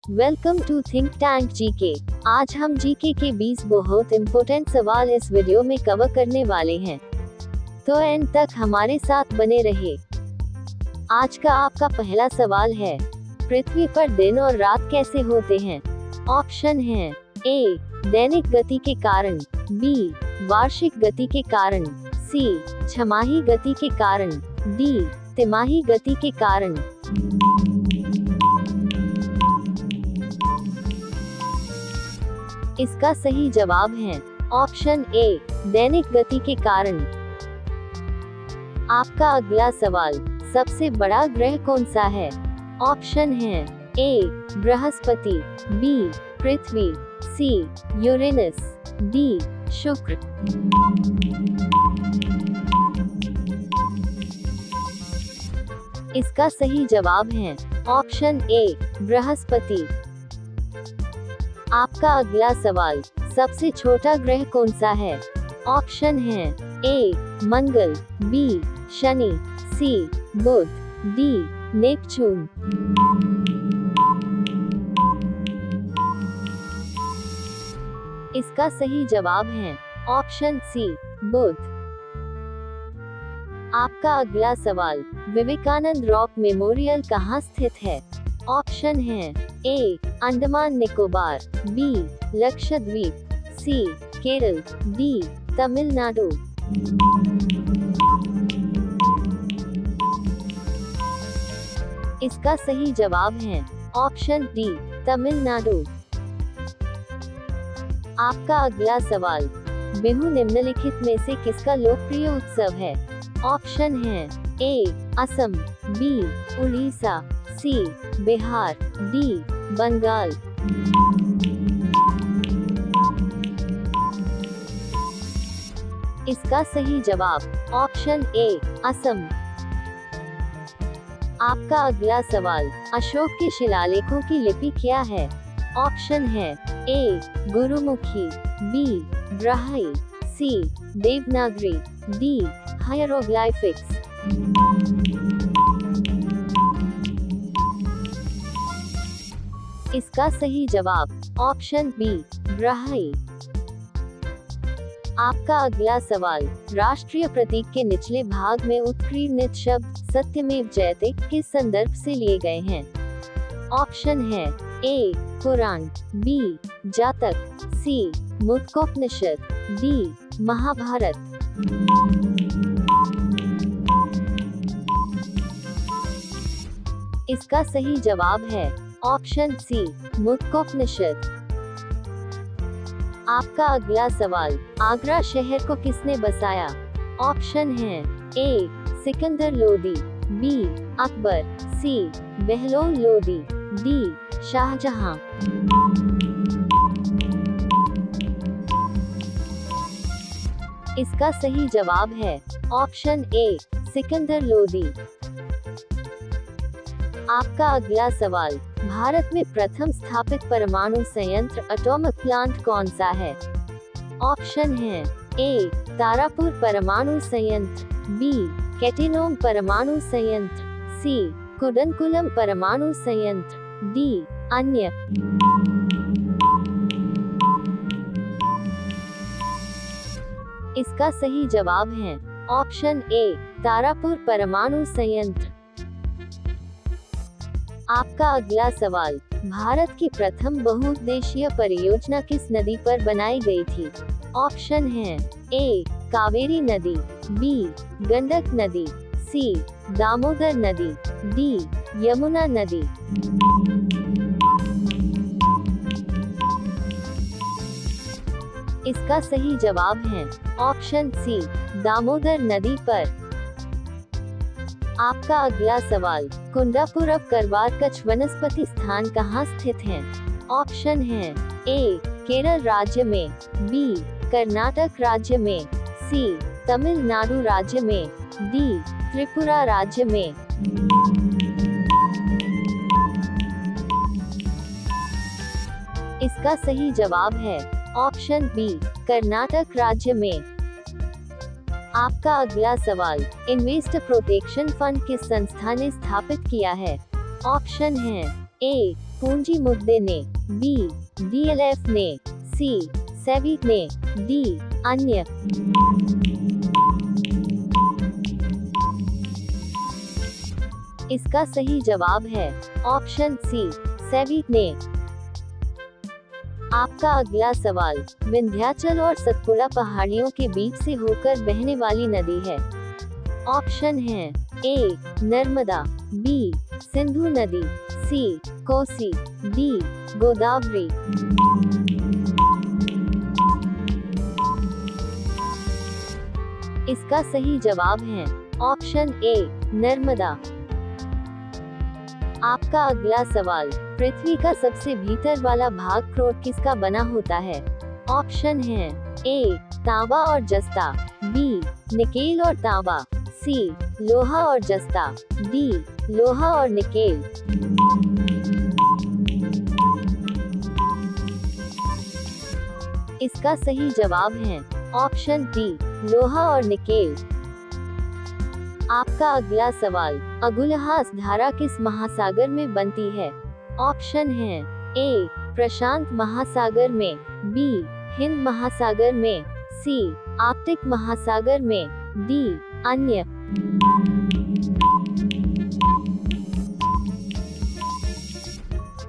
Welcome to think tank GK. आज हम GK के 20 बहुत इम्पोर्टेंट सवाल इस वीडियो में कवर करने वाले हैं, तो एंड तक हमारे साथ बने रहे। आज का आपका पहला सवाल है, पृथ्वी पर दिन और रात कैसे होते हैं? ऑप्शन है ए दैनिक गति के कारण, बी वार्षिक गति के कारण, सी छमाही गति के कारण, डी तिमाही गति के कारण। इसका सही जवाब है ऑप्शन ए दैनिक गति के कारण। आपका अगला सवाल, सबसे बड़ा ग्रह कौन सा है? ऑप्शन है ए बृहस्पति, बी पृथ्वी, सी यूरेनस, डी शुक्र। इसका सही जवाब है ऑप्शन ए बृहस्पति। आपका अगला सवाल, सबसे छोटा ग्रह कौन सा है? ऑप्शन है ए मंगल, बी शनि, सी बुध, डी नेपच्यून। इसका सही जवाब है ऑप्शन सी बुध। आपका अगला सवाल, विवेकानंद रॉक मेमोरियल कहाँ स्थित है? ऑप्शन है ए अंडमान निकोबार, बी लक्षद्वीप, सी केरल, डी तमिलनाडु। इसका सही जवाब है ऑप्शन डी तमिलनाडु। आपका अगला सवाल, बिहू निम्नलिखित में से किसका लोकप्रिय उत्सव है? ऑप्शन है ए असम, बी उड़ीसा, सी बिहार, डी बंगाल। इसका सही जवाब ऑप्शन ए असम। आपका अगला सवाल, अशोक के शिलालेखों की लिपि क्या है? ऑप्शन है ए गुरुमुखी, बी ब्राह्मी, सी देवनागरी, डी हायरोग्लाइफिक्स। इसका सही जवाब ऑप्शन बी ब्राह्मी। आपका अगला सवाल, राष्ट्रीय प्रतीक के निचले भाग में उत्कीर्णित शब्द सत्यमेव जयते किस संदर्भ से लिए गए हैं? ऑप्शन है ए पुराण, बी जातक, सी मुद्गोपनिषद, डी महाभारत। इसका सही जवाब है ऑप्शन सी मुद्गोपनिषद। आपका अगला सवाल, आगरा शहर को किसने बसाया? ऑप्शन है ए सिकंदर लोदी, बी अकबर, सी बहलोल लोदी, डी शाहजहां। इसका सही जवाब है ऑप्शन ए सिकंदर लोदी। आपका अगला सवाल, भारत में प्रथम स्थापित परमाणु संयंत्र एटॉमिक प्लांट कौन सा है? ऑप्शन है ए तारापुर परमाणु संयंत्र, बी कैटिनोम परमाणु संयंत्र, सी कुडनकुलम परमाणु संयंत्र, डी अन्य। इसका सही जवाब है ऑप्शन ए तारापुर परमाणु संयंत्र। आपका अगला सवाल, भारत की प्रथम बहुउद्देशीय परियोजना किस नदी पर बनाई गई थी? ऑप्शन है ए कावेरी नदी, बी गंडक नदी, सी दामोदर नदी, डी यमुना नदी। इसका सही जवाब है ऑप्शन सी दामोदर नदी पर। आपका अगला सवाल, कुंडापुरम करवार कच्छ वनस्पति स्थान कहाँ स्थित है? ऑप्शन है ए केरल राज्य में, बी कर्नाटक राज्य में, सी तमिलनाडु राज्य में, डी त्रिपुरा राज्य में। इसका सही जवाब है ऑप्शन बी कर्नाटक राज्य में। आपका अगला सवाल, इन्वेस्टर प्रोटेक्शन फंड किस संस्था ने स्थापित किया है? ऑप्शन है ए पूंजी मुद्दे ने, बी डीएलएफ ने, सी सेबी ने, डी अन्य। इसका सही जवाब है ऑप्शन सी सेबी ने। आपका अगला सवाल, विंध्याचल और सतपुड़ा पहाड़ियों के बीच से होकर बहने वाली नदी है। ऑप्शन है ए नर्मदा, बी सिंधु नदी, सी कोसी, डी गोदावरी। इसका सही जवाब है ऑप्शन ए नर्मदा। आपका अगला सवाल, पृथ्वी का सबसे भीतर वाला भाग क्रोट किसका बना होता है। ऑप्शन है ए तांबा और जस्ता, बी निकेल और तांबा, सी लोहा और जस्ता, डी लोहा और निकेल। इसका सही जवाब है ऑप्शन डी लोहा और निकेल। आपका अगला सवाल, अगुलहास धारा किस महासागर में बनती है। ऑप्शन है ए प्रशांत महासागर में, बी हिंद महासागर में, सी आर्कटिक महासागर में, डी अन्य।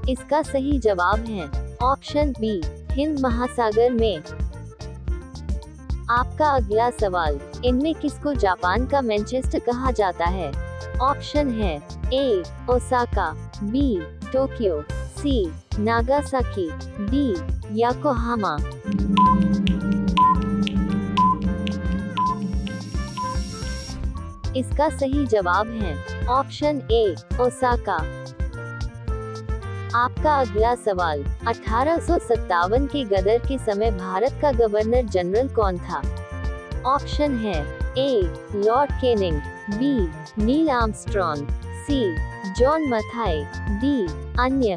इसका सही जवाब है ऑप्शन बी हिंद महासागर में। आपका अगला सवाल, इनमें किसको जापान का मैनचेस्टर कहा जाता है। ऑप्शन है ए ओसाका, बी टोक्यो, सी नागासाकी, डी याकोहामा। इसका सही जवाब है ऑप्शन ए ओसाका। आपका अगला सवाल, 1857 के गदर के समय भारत का गवर्नर जनरल कौन था। ऑप्शन है A Lord Canning, B Neil Armstrong, C John Mathai, D अन्य।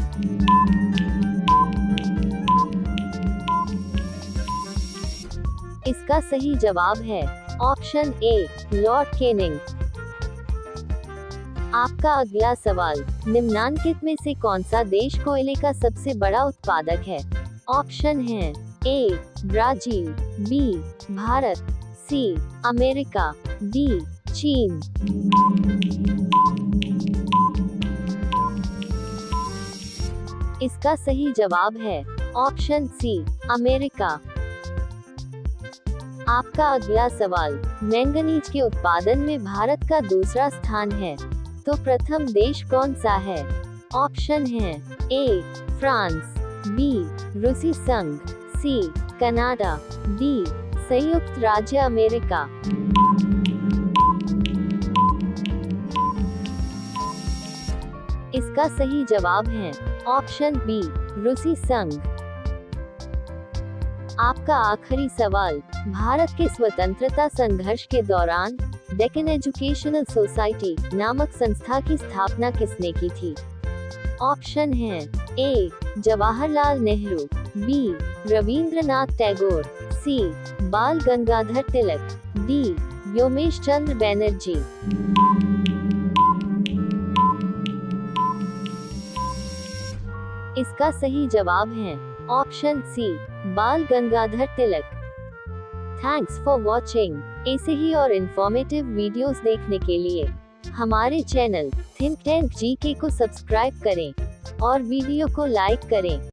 इसका सही जवाब है ऑप्शन ए लॉर्ड केनिंग। आपका अगला सवाल, निम्नांकित में से कौन सा देश कोयले का सबसे बड़ा उत्पादक है। ऑप्शन है A Brazil, B Bharat, C America, D चीन। इसका सही जवाब है ऑप्शन सी अमेरिका। आपका अगला सवाल, मैंगनीज के उत्पादन में भारत का दूसरा स्थान है, तो प्रथम देश कौन सा है। ऑप्शन है ए फ्रांस, बी रूसी संघ, सी कनाडा, डी संयुक्त राज्य अमेरिका। इसका सही जवाब है ऑप्शन बी रूसी संघ। आपका आखिरी सवाल, भारत के स्वतंत्रता संघर्ष के दौरान डेक्कन एजुकेशनल सोसाइटी नामक संस्था की स्थापना किसने की थी। ऑप्शन है A Jawaharlal Nehru, B Rabindranath Tagore, C Bal Gangadhar Tilak, D Vyomesh Chandra Banerjee. इसका सही जवाब है option C Bal Gangadhar Tilak. Thanks for watching. ऐसे ही और इन्फॉर्मेटिव वीडियोस देखने के लिए हमारे चैनल थिंक टैंक जीके को सब्सक्राइब करें और वीडियो को लाइक करें।